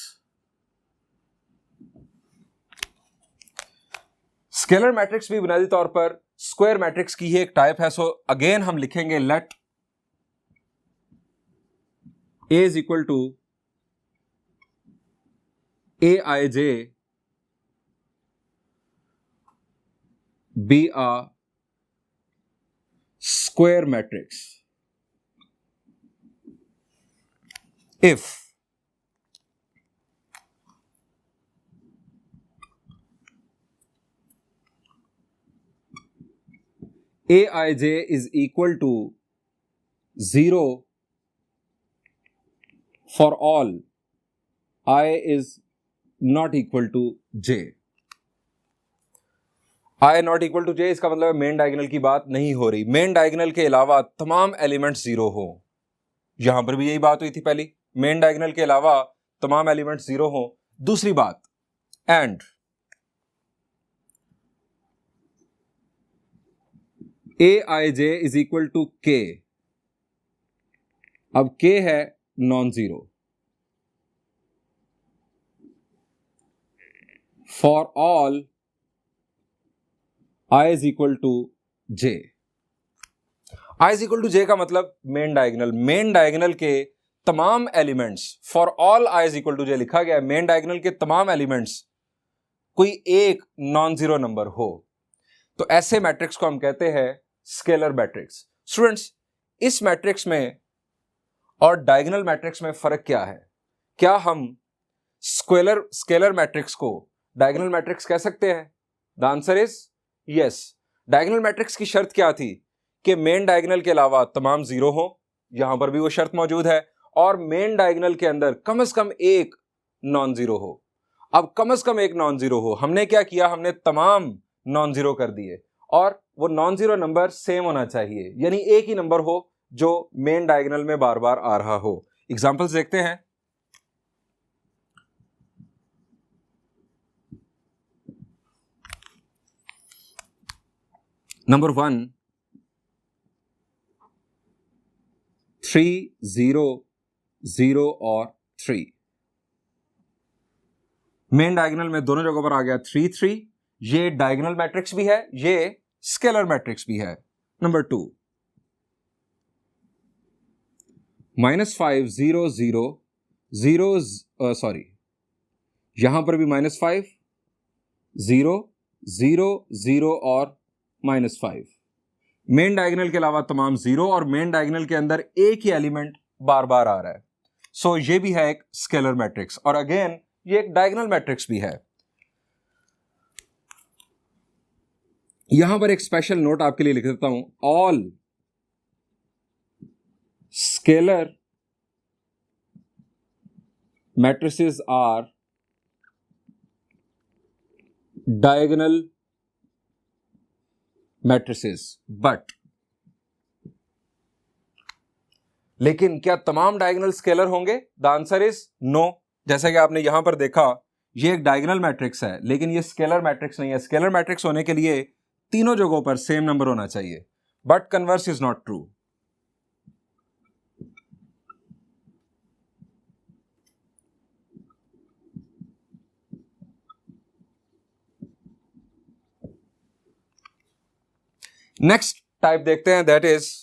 Scalar matrix भी बुनियादी तौर पर स्क्वायर मैट्रिक्स की ही एक टाइप है। सो अगेन हम लिखेंगे let A is equal to AIJ be a square matrix if AIJ is equal to 0 for all I is not equal to J। I not equal to J, इसका मतलब main diagonal की बात नहीं हो रही। Main diagonal के अलावा तमाम एलिमेंट्स 0 हो। यहां पर भी यही बात हुई थी पहली, मेन डायगोनल के अलावा तमाम एलिमेंट्स 0 हो। दूसरी बात, and AIJ is equal to K। अब K है non zero for all I is equal to J। I is equal to J का मतलब मेन डायगोनल के तमाम elements for all i is equal to j लिखा गया है, main diagonal के तमाम एलिमेंट्स कोई एक नॉन जीरो नंबर हो, तो ऐसे मैट्रिक्स को हम कहते हैं स्केलर मैट्रिक्स। स्टूडेंट्स, इस मैट्रिक्स में और डायगोनल मैट्रिक्स में फर्क क्या है? क्या हम स्केलर मैट्रिक्स को डायगोनल मैट्रिक्स कह सकते हैं? The answer is yes. Diagonal matrix की शर्त क्या थी कि मेन डायगोनल के अलावा तमाम जीरो हो, यहां पर भी वो शर्त मौजूद है, और मेन डायगोनल के अंदर कम से कम एक नॉन जीरो हो। अब कम से कम एक नॉन जीरो हो, हमने क्या किया, हमने तमाम नॉन जीरो कर दिए, और वो नॉन जीरो नंबर सेम होना चाहिए, यानी एक ही नंबर हो जो मेन डायगोनल में बार बार आ रहा हो। एग्जांपल्स देखते हैं। नंबर 1 3 0 0 और 3। मेन डायगोनल में दोनों जगहों पर आ गया 3 3। ये डायगोनल मैट्रिक्स भी है, ये स्केलर मैट्रिक्स भी है। नंबर 2 -5 0 0 0 सॉरी, यहां पर भी -5 0 0 0 और -5। मेन डायगोनल के अलावा तमाम जीरो, और मेन डायगोनल के अंदर एक ही एलिमेंट बार बार आ रहा है। सो ये भी है एक स्केलर मैट्रिक्स, और अगेन ये एक डायगोनल मैट्रिक्स भी है। यहां पर एक स्पेशल नोट आपके लिए लिख देता हूं, all scalar matrices are diagonal matrices, but, लेकिन क्या तमाम डायगोनल स्केलर होंगे? The answer is no. जैसा कि आपने यहां पर देखा, ये एक डायगोनल मैट्रिक्स है, लेकिन ये स्केलर मैट्रिक्स नहीं है। स्केलर मैट्रिक्स होने के लिए तीनों जगहों पर सेम नंबर होना चाहिए, but converse is not true. Next type देखते हैं, दैट इज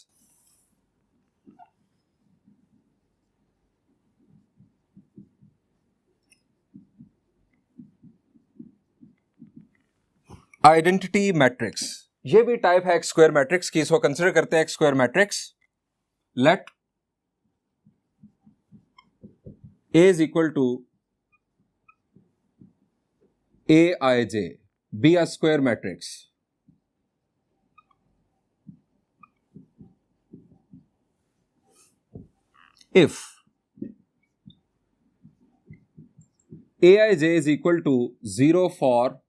आइडेंटिटी मैट्रिक्स। ये भी टाइप है एक स्क्वायर मैट्रिक्स की, इसको कंसिडर करते हैं एक square matrix. Let A is equal to Aij be a square matrix. If Aij is equal to 0 for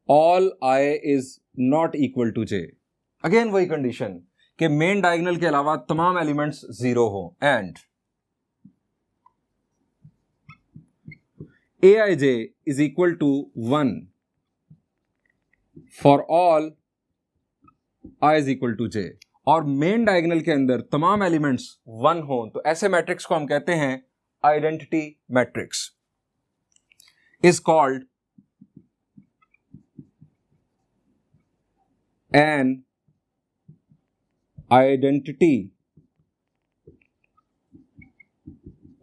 all I is not equal to j, again वही कंडीशन कि main diagonal के अलावा तमाम एलिमेंट्स जीरो हो, and Aij is equal to 1 for all I is equal to j, और main diagonal के अंदर तमाम एलिमेंट्स 1 हो, तो ऐसे मैट्रिक्स को हम कहते हैं identity matrix. Is called an identity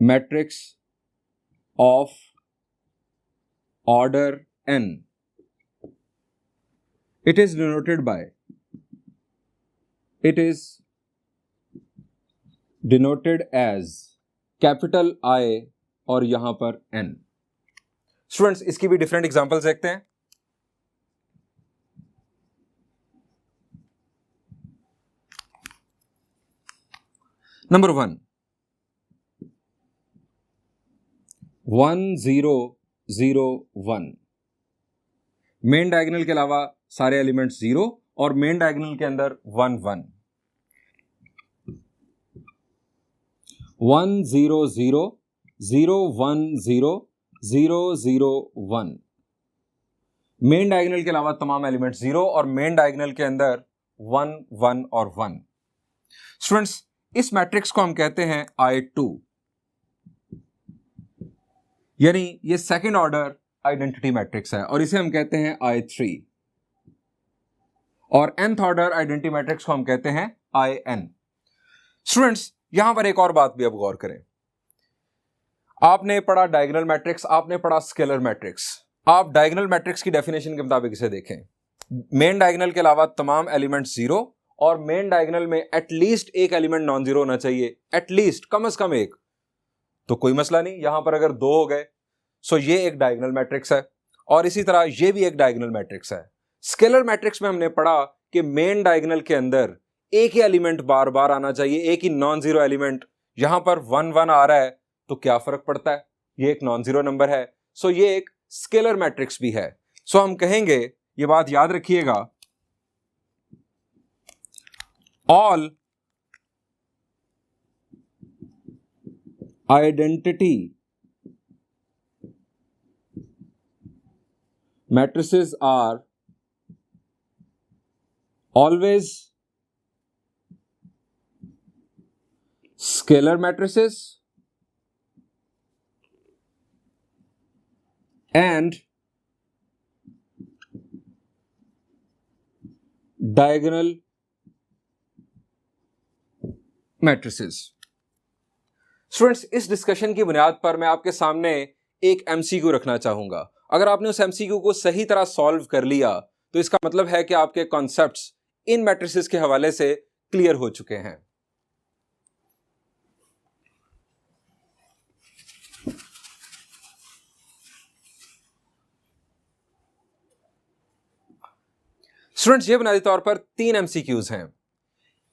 matrix of order n. It is denoted by, it is denoted as capital I और यहां पर n। स्टूडेंट्स, इसकी भी डिफरेंट एग्जांपल्स देखते हैं। नंबर 1 1 0 0 1। मेन डायगोनल के अलावा सारे एलिमेंट्स 0 और मेन डायगोनल के अंदर 1 1। 1 0 0 0 1 0 0 0 1। मेन डायगोनल के अलावा तमाम एलिमेंट्स 0 और मेन डायगोनल के अंदर 1 1 और 1। स्टूडेंट्स, इस मैट्रिक्स को हम कहते हैं I2, यानी ये सेकंड ऑर्डर आइडेंटिटी मैट्रिक्स है, और इसे हम कहते हैं I3, और nth ऑर्डर आइडेंटिटी मैट्रिक्स को हम कहते हैं In। स्टूडेंट्स, यहां पर एक और बात भी अब गौर करें, आपने पढ़ा डायगोनल मैट्रिक्स, आपने पढ़ा स्केलर मैट्रिक्स। आप डायगोनल मैट्रिक्स की डेफिनेशन के मुताबिक इसे देखें, मेन डायगोनल के अलावा तमाम एलिमेंट जीरो, और मेन डायगोनल में एटलीस्ट एक एलिमेंट नॉन जीरो होना चाहिए, एटलीस्ट, कम से कम एक। तो कोई मसला नहीं, यहां पर अगर दो हो गए सो ये एक डायगोनल मैट्रिक्स है, और इसी तरह ये भी एक डायगोनल मैट्रिक्स है। स्केलर मैट्रिक्स में हमने पढ़ा कि मेन डायगोनल के अंदर एक ही एलिमेंट बार बार आना चाहिए, एक ही नॉन जीरो एलिमेंट। यहां पर 1 1 आ रहा है तो क्या फर्क पड़ता है, ये एक नॉन जीरो नंबर है, सो ये एक स्केलर मैट्रिक्स भी है। सो हम कहेंगे, ये बात याद रखिएगा, all identity matrices are always scalar matrices and diagonal matrices। Students, इस डिस्कशन की बुनियाद पर मैं आपके सामने एक एमसीक्यू रखना चाहूंगा। अगर आपने उस एमसीक्यू को सही तरह सॉल्व कर लिया तो इसका मतलब है कि आपके कॉन्सेप्ट्स इन मैट्रिसेस के हवाले से क्लियर हो चुके हैं। स्टूडेंट्स, ये बुनियादी तौर पर 3 एमसीक्यूज हैं।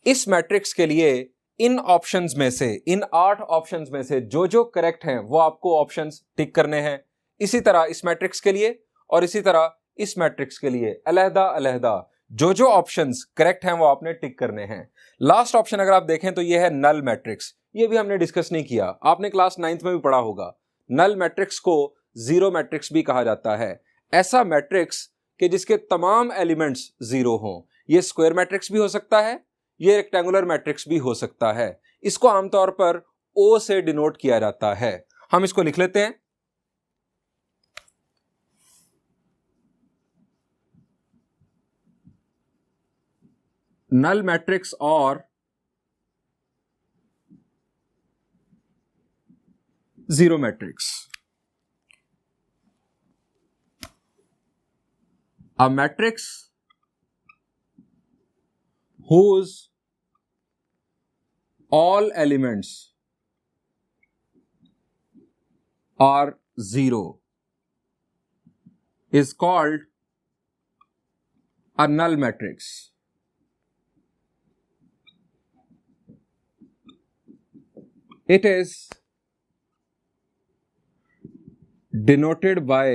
इस मैट्रिक्स के लिए इन ऑप्शंस में से, इन 8 ऑप्शंस में से जो जो करेक्ट हैं वो आपको ऑप्शंस टिक करने हैं। इसी तरह इस मैट्रिक्स के लिए और इसी तरह इस मैट्रिक्स के लिए अलहदा अलहदा जो जो ऑप्शंस करेक्ट हैं वो आपने टिक करने हैं। लास्ट ऑप्शन अगर आप देखें तो ये है नल मैट्रिक्स। ये भी हमने डिस्कस नहीं किया, आपने क्लास 9th में भी पढ़ा होगा। नल मैट्रिक्स को जीरो मैट्रिक्स भी कहा जाता है। ऐसा मैट्रिक्स कि जिसके तमाम एलिमेंट्स जीरो हों। ये स्क्वायर मैट्रिक्स भी हो सकता है, ये रेक्टेंगुलर मैट्रिक्स भी हो सकता है। इसको आमतौर पर ओ से डिनोट किया जाता है। हम इसको लिख लेते हैं, नल मैट्रिक्स और zero matrix. A matrix whose all elements are zero is called a null matrix. It is denoted by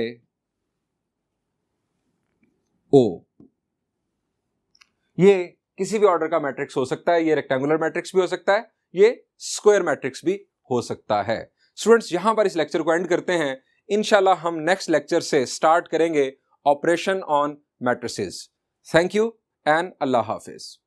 O। ये किसी भी ऑर्डर का मैट्रिक्स हो सकता है, ये रेक्टेंगुलर मैट्रिक्स भी हो सकता है, ये स्क्वायर मैट्रिक्स भी हो सकता है। स्टूडेंट्स, यहां पर इस लेक्चर को एंड करते हैं। इंशाल्लाह हम नेक्स्ट लेक्चर से स्टार्ट करेंगे operation on matrices. Thank you and Allah Hafiz.